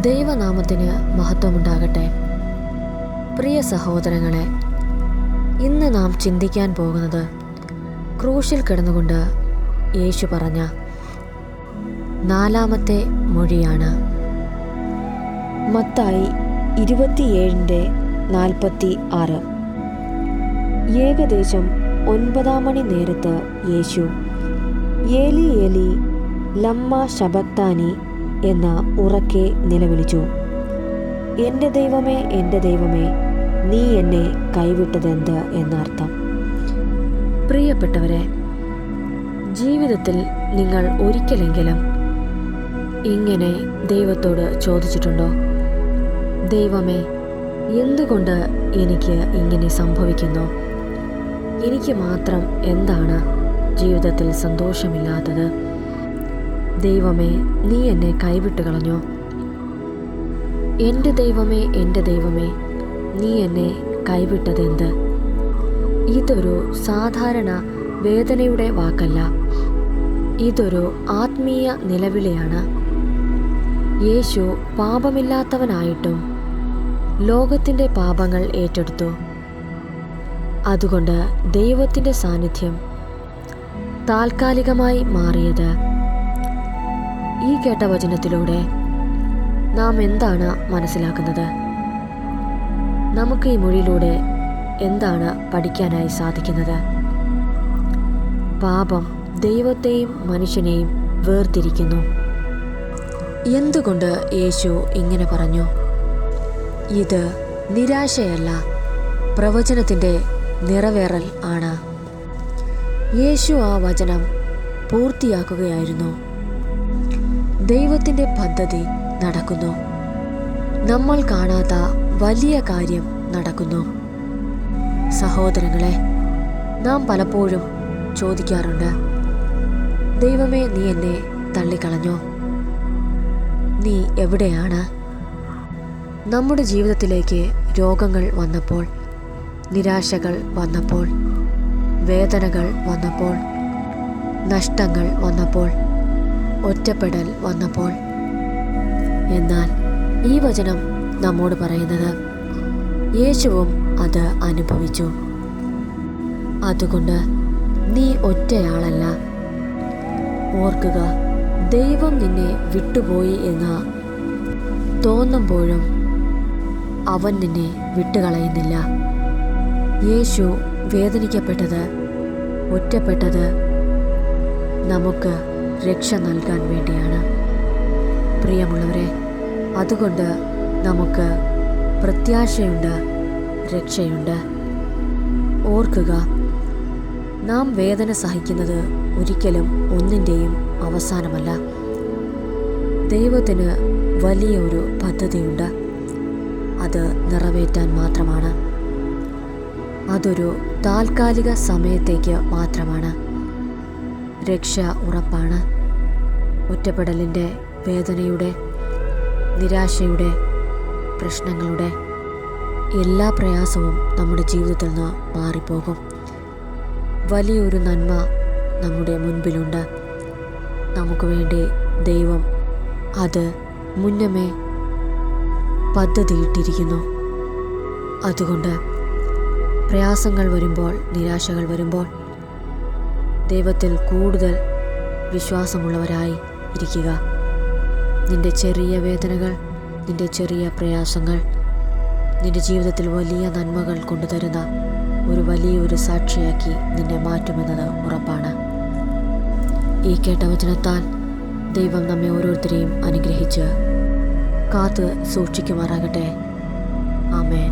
ദൈവനാമത്തിന് മഹത്വമുണ്ടാകട്ടെ. പ്രിയ സഹോദരങ്ങളെ, ഇന്ന് നാം ചിന്തിക്കാൻ പോകുന്നത് ക്രൂശിൽ കിടന്നുകൊണ്ട് യേശു പറഞ്ഞ 4-ാമത്തെ മൊഴിയാണ്. മത്തായി 27:46. ഏകദേശം 9 മണി നേരത്ത് യേശു ഏലി ഏലി ലമ്മ ശബക്താനി എന്ന ഉറക്കെ നിലവിളിച്ചു. എൻ്റെ ദൈവമേ, എൻ്റെ ദൈവമേ, നീ എന്നെ കൈവിട്ടതെന്ത് എന്നർത്ഥം. പ്രിയപ്പെട്ടവരെ, ജീവിതത്തിൽ നിങ്ങൾ ഒരിക്കലെങ്കിലും ഇങ്ങനെ ദൈവത്തോട് ചോദിച്ചിട്ടുണ്ടോ? ദൈവമേ, എന്തുകൊണ്ട് എനിക്ക് ഇങ്ങനെ സംഭവിക്കുന്നു? എനിക്ക് മാത്രം എന്താണ് ജീവിതത്തിൽ സന്തോഷമില്ലാത്തത്? ദൈവമേ, നീ എന്നെ കൈവിട്ട് കളഞ്ഞോ? എൻ്റെ ദൈവമേ, എൻ്റെ ദൈവമേ, നീ എന്നെ കൈവിട്ടതെന്ത്? ഇതൊരു സാധാരണ വേദനയുടെ വാക്കല്ല, ഇതൊരു ആത്മീയ നിലവിളിയാണ്. യേശു പാപമില്ലാത്തവനായിട്ടും ലോകത്തിൻ്റെ പാപങ്ങൾ ഏറ്റെടുത്തു. അതുകൊണ്ട് ദൈവത്തിൻ്റെ സാന്നിധ്യം താൽക്കാലികമായി മാറിയത്. ഈ കേട്ട വചനത്തിലൂടെ നാം എന്താണ് മനസ്സിലാക്കുന്നത്? നമുക്ക് ഈ മൊഴിയിലൂടെ എന്താണ് പഠിക്കാനായി സാധിക്കുന്നത്? പാപം ദൈവത്തെയും മനുഷ്യനെയും വേർതിരിക്കുന്നു. എന്തുകൊണ്ട് യേശു ഇങ്ങനെ പറഞ്ഞു? ഇത് നിരാശയല്ല, പ്രവചനത്തിൻ്റെ നിറവേറൽ ആണ്. യേശു ആ വചനം പൂർത്തിയാക്കുകയായിരുന്നു. ദൈവത്തിൻ്റെ പദ്ധതി നടക്കുന്നു. നമ്മൾ കാണാത്ത വലിയ കാര്യം നടക്കുന്നു. സഹോദരങ്ങളെ, നാം പലപ്പോഴും ചോദിക്കാറുണ്ട്, ദൈവമേ, നീ എന്നെ തള്ളിക്കളഞ്ഞോ? നീ എവിടെയാണ്? നമ്മുടെ ജീവിതത്തിലേക്ക് രോഗങ്ങൾ വന്നപ്പോൾ, നിരാശകൾ വന്നപ്പോൾ, വേദനകൾ വന്നപ്പോൾ, നഷ്ടങ്ങൾ വന്നപ്പോൾ, ഒറ്റപ്പെടൽ വന്നപ്പോൾ, എന്നാൽ ഈ വചനം നമ്മോട് പറയുന്നത് യേശുവും അത് അനുഭവിച്ചു. അതുകൊണ്ട് നീ ഒറ്റയാളല്ല. ഓർക്കുക, ദൈവം നിന്നെ വിട്ടുപോയി എന്ന് തോന്നുമ്പോഴും അവൻ നിന്നെ വിട്ടുകളയുന്നില്ല. യേശു വേദനിക്കപ്പെട്ടത്, ഒറ്റപ്പെട്ടത് നമുക്ക് രക്ഷ നൽകാൻ വേണ്ടിയാണ്. പ്രിയമുള്ളവരെ, അതുകൊണ്ട് നമുക്ക് പ്രത്യാശയുണ്ട്, രക്ഷയുണ്ട്. ഓർക്കുക, നാം വേദന സഹിക്കുന്നത് ഒരിക്കലും ഒന്നിൻ്റെയും അവസാനമല്ല. ദൈവത്തിന് വലിയൊരു പദ്ധതിയുണ്ട്. അത് നിറവേറ്റാൻ മാത്രമാണ്. അതൊരു താൽക്കാലിക സമയത്തേക്ക് മാത്രമാണ്. രക്ഷ ഉറപ്പാണ്. ഒറ്റപ്പെടലിൻ്റെ, വേദനയുടെ, നിരാശയുടെ, പ്രശ്നങ്ങളുടെ എല്ലാ പ്രയാസവും നമ്മുടെ ജീവിതത്തിൽ നിന്ന് മാറിപ്പോകും. വലിയൊരു നന്മ നമ്മുടെ മുൻപിലുണ്ട്. നമുക്ക് വേണ്ടി ദൈവം അത് മുന്നമേ പദ്ധതിയിട്ടിരിക്കുന്നു. അതുകൊണ്ട് പ്രയാസങ്ങൾ വരുമ്പോൾ, നിരാശകൾ വരുമ്പോൾ ദൈവത്തിൽ കൂടുതൽ വിശ്വാസമുള്ളവരായി ഇരിക്കുക. നിന്റെ ചെറിയ വേദനകൾ, നിന്റെ ചെറിയ പ്രയാസങ്ങൾ നിന്റെ ജീവിതത്തിൽ വലിയ നന്മകൾ കൊണ്ടുതരുന്ന ഒരു വലിയൊരു സാക്ഷിയാക്കി നിന്നെ മാറ്റുമെന്നത് ഉറപ്പാണ്. ഈ കേട്ട വചനത്താൽ ദൈവം നമ്മെ ഓരോരുത്തരെയും അനുഗ്രഹിച്ച് കാത്ത് സൂക്ഷിക്കുമാറാകട്ടെ. ആമേൻ.